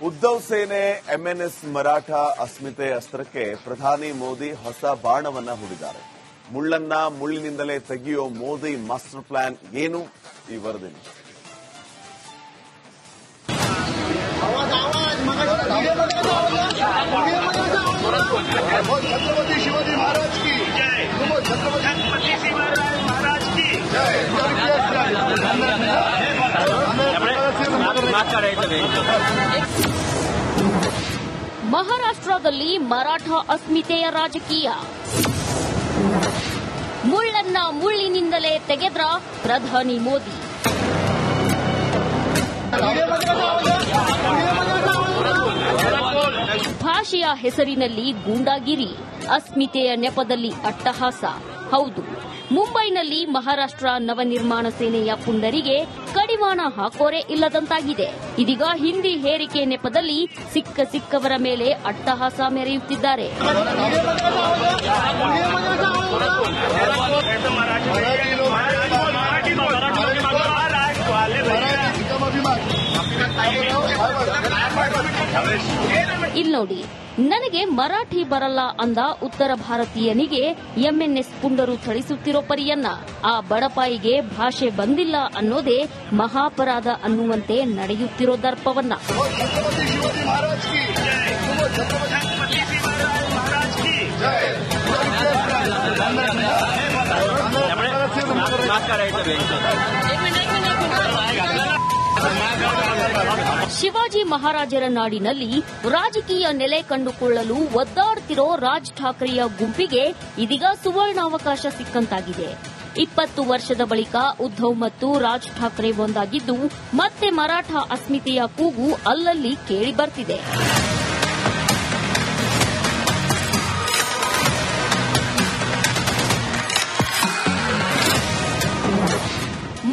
ಉದ್ಧವ್ ಸೇನೆ ಎಂಎನ್ಎಸ್ ಮರಾಠ ಅಸ್ಮಿತೆ ಅಸ್ತ್ರಕ್ಕೆ ಪ್ರಧಾನಿ ಮೋದಿ ಹೊಸ ಬಾಣವನ್ನ ಹೂಡಿದ್ದಾರೆ. ಮುಳ್ಳನ್ನ ಮುಳ್ಳಿನಿಂದಲೇ ತೆಗೆಯೋ ಮೋದಿ ಮಾಸ್ಟರ್ ಪ್ಲಾನ್ ಏನು? ಈ ವರದಿ. छत्रपति शिवाजी महाराज की जय. छत्रपति शिवाजी महाराज की जय. ಮಹಾರಾಷ್ಟ್ರದಲ್ಲಿ ಮರಾಠ ಅಸ್ಮಿತೆಯ ರಾಜಕೀಯ. ಮುಳ್ಳನ್ನ ಮುಳ್ಳಿನಿಂದಲೇ ತೆಗೆದ್ರ ಪ್ರಧಾನಿ ಮೋದಿ. ಭಾಷೆಯ ಹೆಸರಿನಲ್ಲಿ ಗೂಂಡಾಗಿರಿ, ಅಸ್ಮಿತೆಯ ನೆಪದಲ್ಲಿ ಅಟ್ಟಹಾಸ. ಹೌದು, ಮುಂಬೈನಲ್ಲಿ ಮಹಾರಾಷ್ಟ್ರ ನವನಿರ್ಮಾಣ ಸೇನೆಯ ಪುಂಡರಿಗೆ ಕಡಿವಾಣ ಹಾಕೋರೆ ಇಲ್ಲದಂತಾಗಿದೆ. ಇದೀಗ ಹಿಂದಿ ಹೇರಿಕೆ ನೆಪದಲ್ಲಿ ಸಿಕ್ಕವರ ಮೇಲೆ ಅಟ್ಟಹಾಸ ಮೆರೆಯುತ್ತಿದ್ದಾರೆ. ಇಲ್ಲಿ ನೋಡಿ, ನನಗೆ ಮರಾಠಿ ಬರಲ್ಲ ಅಂದ ಉತ್ತರ ಭಾರತೀಯನಿಗೆ ಎಂಎನ್ಎಸ್ ಪುಂಡರು ಥಳಿಸುತ್ತಿರೋ ಪರಿಯನ್ನ. ಆ ಬಡಪಾಯಿಗೆ ಭಾಷೆ ಬಂದಿಲ್ಲ ಅನ್ನೋದೇ ಮಹಾಪರಾಧ ಅನ್ನುವಂತೆ ನಡೆಯುತ್ತಿರೋ ದರ್ಪವನ್ನ. ಶಿವಾಜಿ ಮಹಾರಾಜರ ನಾಡಿನಲ್ಲಿ ರಾಜಕೀಯ ನೆಲೆ ಕಂಡುಕೊಳ್ಳಲು ಒದ್ದಾಡುತ್ತಿರೋ ರಾಜ್ ಠಾಕ್ರೆಯ ಗುಂಪಿಗೆ ಇದೀಗ ಸುವರ್ಣಾವಕಾಶ ಸಿಕ್ಕಂತಾಗಿದೆ. 20 ವರ್ಷದ ಬಳಿಕ ಉದ್ಧವ್ ಮತ್ತು ರಾಜ್ ಠಾಕ್ರೆ ಒಂದಾಗಿದ್ದು ಮತ್ತೆ ಮರಾಠ ಅಸ್ಮಿತೆಯ ಕೂಗು ಅಲ್ಲಲ್ಲಿ ಕೇಳಿ ಬರ್ತಿದೆ.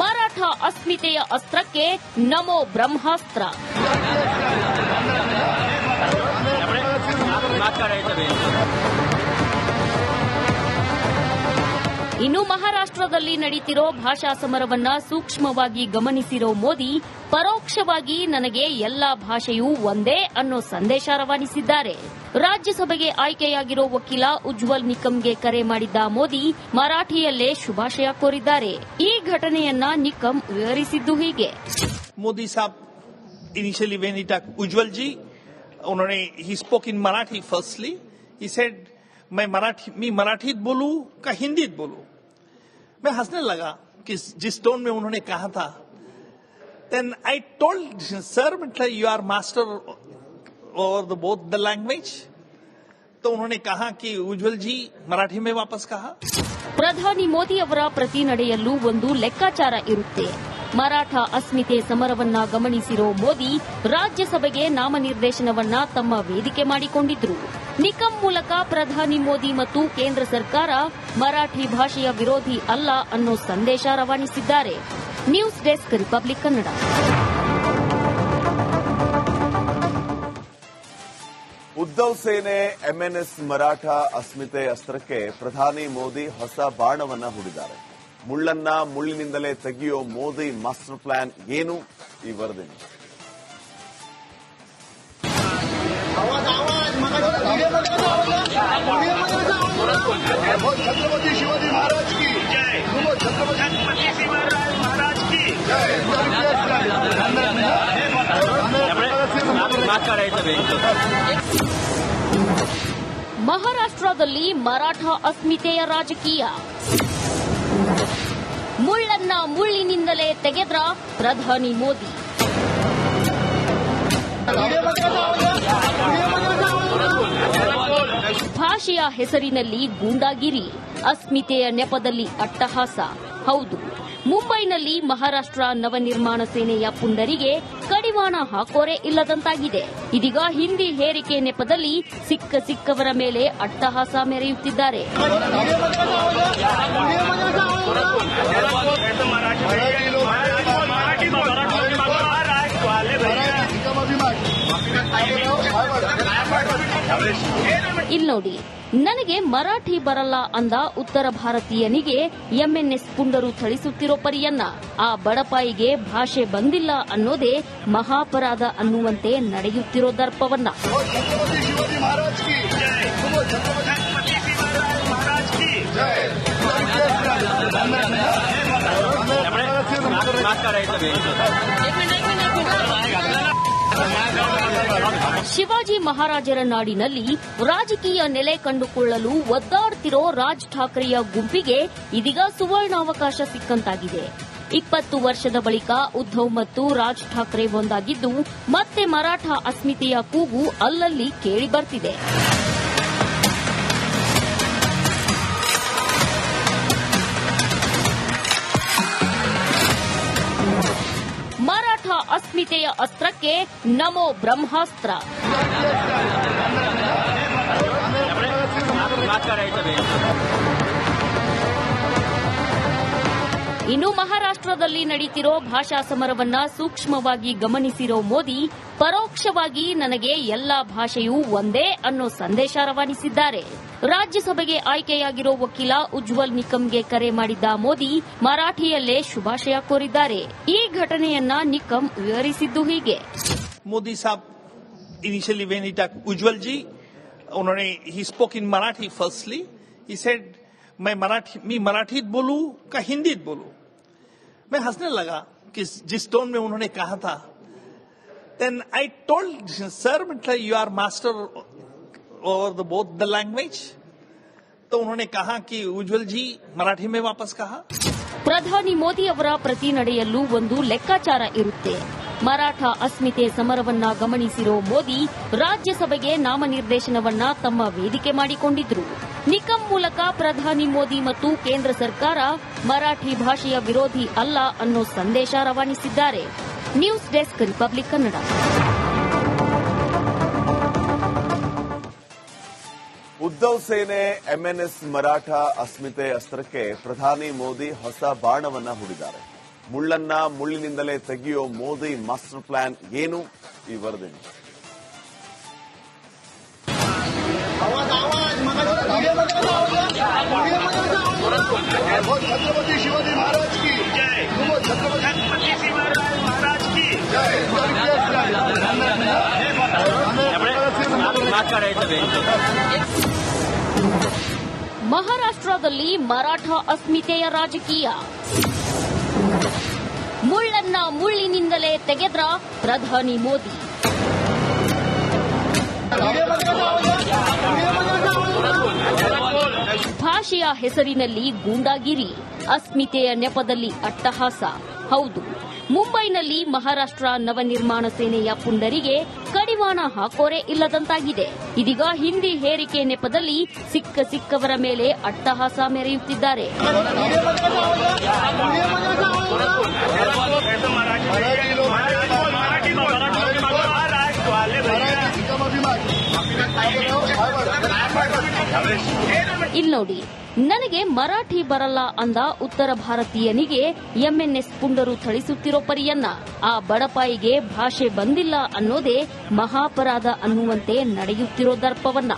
ಮರಾಠ ಅಸ್ಮಿತೆಯ ಅಸ್ತ್ರಕ್ಕೆ ನಮೋ ಬ್ರಹ್ಮಾಸ್ತ್ರ. ಇನ್ನು ಮಹಾರಾಷ್ಟ್ರದಲ್ಲಿ ನಡೀತಿರೋ ಭಾಷಾ ಸಮರವನ್ನ ಸೂಕ್ಷ್ಮವಾಗಿ ಗಮನಿಸಿರೋ ಮೋದಿ ಪರೋಕ್ಷವಾಗಿ ನನಗೆ ಎಲ್ಲಾ ಭಾಷೆಯೂ ಒಂದೇ ಅನ್ನೋ ಸಂದೇಶ ರವಾನಿಸಿದ್ದಾರೆ. ರಾಜ್ಯಸಭೆಗೆ ಆಯ್ಕೆಯಾಗಿರೋ ವಕೀಲ ಉಜ್ವಲ್ ನಿಕಂಗೆ ಕರೆ ಮಾಡಿದ್ದ ಮೋದಿ ಮರಾಠಿಯಲ್ಲೇ ಶುಭಾಶಯ ಕೋರಿದ್ದಾರೆ. ಈ ಘಟನೆಯನ್ನ ನಿಕಂ ವಿವರಿಸಿದ್ದು ಹೀಗೆ. मोदी साहब इनिशियली व्हेन ही टॉक उज्जवल जी उन्होंने he spoke in Marathi firstly he said मैं मराठी बोलूं का हिंदी बोलूं. मैं हंसने लगा कि जिस टोन में उन्होंने कहा था. Then I told sir you are master और बोथ द लैंग्वेज. तो उन्होंने कहा कि उज्जवल जी मराठी में वापस कहा. ಪ್ರಧಾನಿ ಮೋದಿ ಅವರ ಪ್ರತಿ ನಡೆಯಲ್ಲೂ ಒಂದು ಲೆಕ್ಕಾಚಾರ ಇರುತ್ತೆ. ಮರಾಠ ಅಸ್ಮಿತೆ ಸಮರವನ್ನ ಗಮನಿಸಿರೋ ಮೋದಿ ರಾಜ್ಯಸಭೆಗೆ ನಾಮನಿರ್ದೇಶನವನ್ನ ತಮ್ಮ ವೇದಿಕೆ ಮಾಡಿಕೊಂಡಿದ್ರು. ನಿಕಂ ಮೂಲಕ ಪ್ರಧಾನಿ ಮೋದಿ ಮತ್ತು ಕೇಂದ್ರ ಸರ್ಕಾರ ಮರಾಠಿ ಭಾಷೆಯ ವಿರೋಧಿ ಅಲ್ಲ ಅನ್ನೋ ಸಂದೇಶ ರವಾನಿಸಿದ್ದಾರೆ. News desk, republic Kannada. Uddhav ಸೇನೆ ಎಂಎನ್ಎಸ್ ಮರಾಠ ಅಸ್ಮಿತೆ ಅಸ್ತ್ರಕ್ಕೆ ಪ್ರಧಾನಿ ಮೋದಿ ಹೊಸ ಬಾಣವನ್ನ ಹೂಡಿದ್ದಾರೆ. ಮುಳ್ಳನ್ನ ಮುಳ್ಳಿನಿಂದಲೇ ತೆಗೆಯೋ ಮೋದಿ ಮಾಸ್ಟರ್ ಪ್ಲಾನ್ ಏನು? ಈ ವರದಿ. छत्रपति शिवाजी महाराज की जय. छत्रपति शिवाजी महाराज की जय. ಮಹಾರಾಷ್ಟ್ರದಲ್ಲಿ ಮರಾಠ ಅಸ್ಮಿತೆಯ ರಾಜಕೀಯ. ಮುಳ್ಳನ್ನ ಮುಳ್ಳಿನಿಂದಲೇ ತೆಗೆದ್ರ ಪ್ರಧಾನಿ ಮೋದಿ. ಭಾಷೆಯ ಹೆಸರಿನಲ್ಲಿ ಗೂಂಡಾಗಿರಿ, ಅಸ್ಮಿತೆಯ ನೆಪದಲ್ಲಿ ಅಟ್ಟಹಾಸ. ಹೌದು, ಮುಂಬೈನಲ್ಲಿ ಮಹಾರಾಷ್ಟ್ರ ನವನಿರ್ಮಾಣ ಸೇನೆಯ ಪುಂಡರಿಗೆ ಕಡಿವಾಣ ಹಾಕೋರೆ ಇಲ್ಲದಂತಾಗಿದೆ. ಇದೀಗ ಹಿಂದಿ ಹೇರಿಕೆ ನೆಪದಲ್ಲಿ ಸಿಕ್ಕವರ ಮೇಲೆ ಅಟ್ಟಹಾಸ ಮೆರೆಯುತ್ತಿದ್ದಾರೆ. ಇಲ್ಲಿ ನೋಡಿ, ನನಗೆ ಮರಾಠಿ ಬರಲ್ಲ ಅಂದ ಉತ್ತರ ಭಾರತೀಯನಿಗೆ ಎಂಎನ್ಎಸ್ ಪುಂಡರು ಥಳಿಸುತ್ತಿರೋ ಪರಿಯನ್ನ, ಆ ಬಡಪಾಯಿಗೆ ಭಾಷೆ ಬಂದಿಲ್ಲ ಅನ್ನೋದೇ ಮಹಾಪರಾಧ ಅನ್ನುವಂತೆ ನಡೆಯುತ್ತಿರೋ ದರ್ಪವನ್ನ. ಶಿವಾಜಿ ಮಹಾರಾಜರ ನಾಡಿನಲ್ಲಿ ರಾಜಕೀಯ ನೆಲೆ ಕಂಡುಕೊಳ್ಳಲು ಒದ್ದಾಡ್ತಿರೋ ರಾಜ್ ಠಾಕ್ರೆಯ ಗುಂಪಿಗೆ ಇದೀಗ ಸುವರ್ಣಾವಕಾಶ ಸಿಕ್ಕಂತಾಗಿದೆ. 20 ವರ್ಷದ ಬಳಿಕ ಉದ್ದವ್ ಮತ್ತು ರಾಜ್ ಠಾಕ್ರೆ ಒಂದಾಗಿದ್ದು ಮತ್ತೆ ಮರಾಠ ಅಸ್ಮಿತೆಯ ಕೂಗು ಅಲ್ಲಲ್ಲಿ ಕೇಳಿ ಬರ್ತಿದೆ. ಮರಾಠ ಅಸ್ಮಿತೆಯ ಅಸ್ತ್ರಕ್ಕೆ ನಮೋ ಬ್ರಹ್ಮಾಸ್ತ್ರ. ಇನ್ನು ಮಹಾರಾಷ್ಟ್ರದಲ್ಲಿ ನಡೀತಿರೋ ಭಾಷಾ ಸಮರವನ್ನ ಸೂಕ್ಷ್ಮವಾಗಿ ಗಮನಿಸಿರೋ ಮೋದಿ ಪರೋಕ್ಷವಾಗಿ ನನಗೆ ಎಲ್ಲಾ ಭಾಷೆಯೂ ಒಂದೇ ಅನ್ನೋ ಸಂದೇಶ ರವಾನಿಸಿದ್ದಾರೆ. ರಾಜ್ಯಸಭೆಗೆ ಆಯ್ಕೆಯಾಗಿರೋ ವಕೀಲ ಉಜ್ವಲ್ ನಿಕಂಗೆ ಕರೆ ಮಾಡಿದ್ದ ಮೋದಿ ಮರಾಠಿಯಲ್ಲೇ ಶುಭಾಶಯ ಕೋರಿದ್ದಾರೆ. ಈ ಘಟನೆಯನ್ನ ನಿಕಂ ವಿವರಿಸಿದ್ದು ಹೀಗೆ. मोदी साहब इनिशियली व्हेन ही टॉक उज्जवल जी, उन्होंने he spoke in Marathi firstly. He said मैं मराठीत बोलूं का हिंदीत बोलूं. मैं हंसने लगा कि जिस टोन में उन्होंने कहा था. देन आई टोल्ड सर, मतलब you are master over the both the language. तो उन्होंने कहा कि उज्जवल जी मराठी में वापस कहा. ಪ್ರಧಾನಿ ಮೋದಿ ಅವರ ಪ್ರತಿ ನಡೆಯಲ್ಲೂ ಒಂದು ಲೆಕ್ಕಾಚಾರ ಇರುತ್ತೆ. ಮರಾಠ ಅಸ್ಮಿತೆ ಸಮರವನ್ನ ಗಮನಿಸಿರೋ ಮೋದಿ ರಾಜ್ಯಸಭೆಗೆ ನಾಮನಿರ್ದೇಶನವನ್ನ ತಮ್ಮ ವೇದಿಕೆ ಮಾಡಿಕೊಂಡಿದ್ರು. ನಿಕಂ ಮೂಲಕ ಪ್ರಧಾನಿ ಮೋದಿ ಮತ್ತು ಕೇಂದ್ರ ಸರ್ಕಾರ ಮರಾಠಿ ಭಾಷೆಯ ವಿರೋಧಿ ಅಲ್ಲ ಅನ್ನೋ ಸಂದೇಶ ರವಾನಿಸಿದ್ದಾರೆ. News desk, republic Kannada. Uddhav ಸೇನೆ ಎಂಎನ್ಎಸ್ ಮರಾಠ ಅಸ್ಮಿತೆ ಅಸ್ತ್ರಕ್ಕೆ ಪ್ರಧಾನಿ ಮೋದಿ ಹೊಸ ಬಾಣವನ್ನ ಹೂಡಿದ್ದಾರೆ. ಮುಳ್ಳನ್ನ ಮುಳ್ಳಿನಿಂದಲೇ ತೆಗೆಯೋ ಮೋದಿ ಮಾಸ್ಟರ್ ಪ್ಲಾನ್ ಏನು? ಈ ವರದಿ. छत्रपति शिवाजी महाराज की जय. छत्रपति शिवाजी महाराज की जय. ಮಹಾರಾಷ್ಟ್ರದಲ್ಲಿ ಮರಾಠ ಅಸ್ಮಿತೆಯ ರಾಜಕೀಯ. ಮುಳ್ಳನ್ನ ಮುಳ್ಳಿನಿಂದಲೇ ತೆಗೆದ್ರ ಪ್ರಧಾನಿ ಮೋದಿ. ಭಾಷೆಯ ಹೆಸರಿನಲ್ಲಿ ಗೂಂಡಾಗಿರಿ, ಅಸ್ಮಿತೆಯ ನೆಪದಲ್ಲಿ ಅಟ್ಟಹಾಸ. ಹೌದು, ಮುಂಬೈನಲ್ಲಿ ಮಹಾರಾಷ್ಟ್ರ ನವನಿರ್ಮಾಣ ಸೇನೆಯ ಪುಂಡರಿಗೆ ಕಡಿವಾಣ ಹಾಕೋರೆ ಇಲ್ಲದಂತಾಗಿದೆ. ಇದೀಗ ಹಿಂದಿ ಹೇರಿಕೆ ನೆಪದಲ್ಲಿ ಸಿಕ್ಕವರ ಮೇಲೆ ಅಟ್ಟಹಾಸ ಮೆರೆಯುತ್ತಿದ್ದಾರೆ. ಇಲ್ಲಿ ನೋಡಿ, ನನಗೆ ಮರಾಠಿ ಬರಲ್ಲ ಅಂದ ಉತ್ತರ ಭಾರತೀಯನಿಗೆ ಎಂಎನ್ಎಸ್ ಪುಂಡರು ಥಳಿಸುತ್ತಿರೋ ಪರಿಯನ್ನ, ಆ ಬಡಪಾಯಿಗೆ ಭಾಷೆ ಬಂದಿಲ್ಲ ಅನ್ನೋದೇ ಮಹಾಪರಾಧ ಅನ್ನುವಂತೆ ನಡೆಯುತ್ತಿರೋ ದರ್ಪವನ್ನ.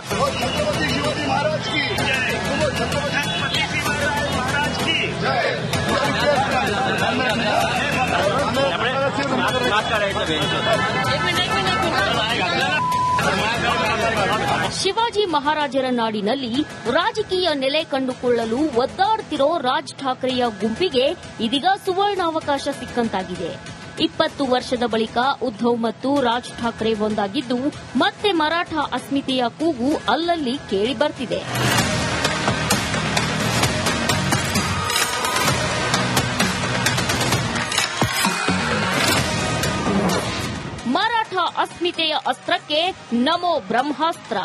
ಶಿವಾಜಿ ಮಹಾರಾಜರ ನಾಡಿನಲ್ಲಿ ರಾಜಕೀಯ ನೆಲೆ ಕಂಡುಕೊಳ್ಳಲು ಒದ್ದಾಡ್ತಿರೋ ರಾಜ್ ಠಾಕ್ರೆಯ ಗುಂಪಿಗೆ ಇದೀಗ ಸುವರ್ಣಾವಕಾಶ ಸಿಕ್ಕಂತಾಗಿದೆ. 20 ವರ್ಷದ ಬಳಿಕ ಉದ್ದವ್ ಮತ್ತು ರಾಜ್ ಠಾಕ್ರೆ ಒಂದಾಗಿದ್ದು ಮತ್ತೆ ಮರಾಠ ಅಸ್ಮಿತೆಯ ಕೂಗು ಅಲ್ಲಲ್ಲಿ ಕೇಳಿ ಬರ್ತಿದೆ. ಮರಾಠ ಅಸ್ಮಿತೆಯ ಅಸ್ತ್ರಕ್ಕೆ ನಮೋ ಬ್ರಹ್ಮಾಸ್ತ್ರ.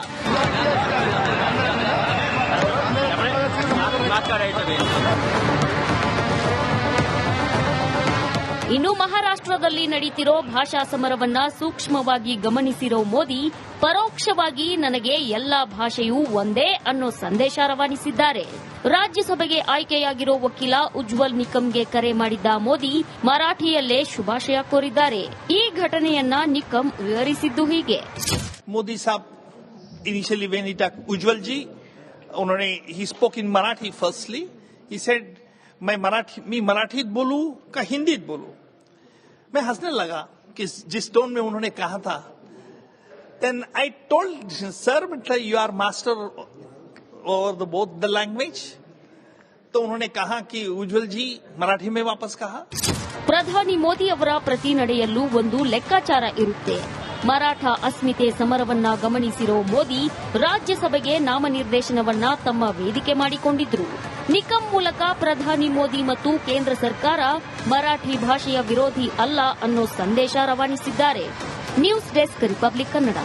ಇನ್ನು ಮಹಾರಾಷ್ಟ್ರದಲ್ಲಿ ನಡೀತಿರೋ ಭಾಷಾ ಸಮರವನ್ನ ಸೂಕ್ಷ್ಮವಾಗಿ ಗಮನಿಸಿರೋ ಮೋದಿ ಪರೋಕ್ಷವಾಗಿ ನನಗೆ ಎಲ್ಲಾ ಭಾಷೆಯೂ ಒಂದೇ ಅನ್ನೋ ಸಂದೇಶ ರವಾನಿಸಿದ್ದಾರೆ. ರಾಜ್ಯಸಭೆಗೆ ಆಯ್ಕೆಯಾಗಿರೋ ವಕೀಲ ಉಜ್ವಲ್ ನಿಕಂಗೆ ಕರೆ ಮಾಡಿದ್ದ ಮೋದಿ ಮರಾಠಿಯಲ್ಲೇ ಶುಭಾಶಯ ಕೋರಿದ್ದಾರೆ. ಈ ಘಟನೆಯನ್ನ ನಿಕಂ ವಿವರಿಸಿದ್ದು ಹೀಗೆ. मोदी साहब इनिशियली व्हेन ही टॉक उज्जवल जी उन्होंने he spoke in Marathi firstly he said मैं मराठीत बोलूं का हिंदीत बोलूं. मैं हंसने लगा कि जिस टोन में उन्होंने कहा था. Then I told sir you are master over the both the language. तो उन्होंने कहा कि उज्जवल जी मराठी में वापस कहा. ಪ್ರಧಾನಿ ಮೋದಿ ಅವರ ಪ್ರತಿ ನಡೆಯಲ್ಲೂ ಒಂದು ಲೆಕ್ಕಾಚಾರ ಇರುತ್ತೆ. ಮರಾಠ ಅಸ್ಮಿತೆ ಸಮರವನ್ನ ಗಮನಿಸಿರೋ ಮೋದಿ ರಾಜ್ಯಸಭೆಗೆ ನಾಮನಿರ್ದೇಶನವನ್ನ ತಮ್ಮ ವೇದಿಕೆ ಮಾಡಿಕೊಂಡಿದ್ರು. ನಿಕಂ ಮೂಲಕ ಪ್ರಧಾನಿ ಮೋದಿ ಮತ್ತು ಕೇಂದ್ರ ಸರ್ಕಾರ ಮರಾಠಿ ಭಾಷೆಯ ವಿರೋಧಿ ಅಲ್ಲ ಅನ್ನೋ ಸಂದೇಶ ರವಾನಿಸಿದ್ದಾರೆ. News desk republic Kannada.